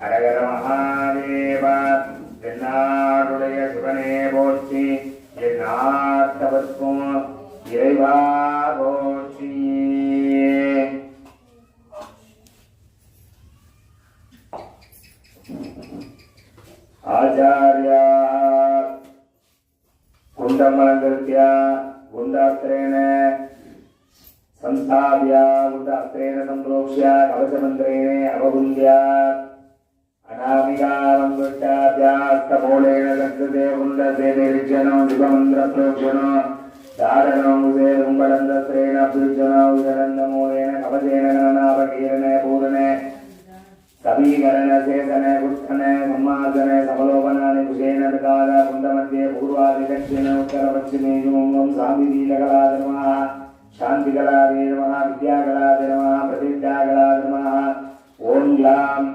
அரகர மகாதேவ தென்னாடுடைய சிவனே போற்றி எந்நாட்டவர்க்கும் இறைவா போற்றி. ஆச்சார்யா குண்டமலங்கிருத்ய குண்டாஸ்திரேண संस्थाप्य गुण्डास्त्रेण संप्रोक्ष्य कवचमन्त्रेण अवगुण्य अनामिकालं गुष्टाभ्यास्तमूलेन संस्कृते गुण्डसे निरीक्षणो दिवमन्त्रप्रोक्षणो धारणोमुसे गुम्बलन्दस्त्रेण अभ्युज्जनो उदरन्दमूलेन कवचेन गणनापकीर्णे पूरणे समीकरण चेतने गुष्ठने सम्मार्जने समलोपनानि कुशेन विकार कुण्डमध्ये पूर्वादिदक्षिण उत्तरपश्चिमे युमं सान्तिदीलकलाधर्मः शांतिकलादे नमः विद्याकलादे नमः प्रतिज्ञाकलादे नमः ओम ग्लाम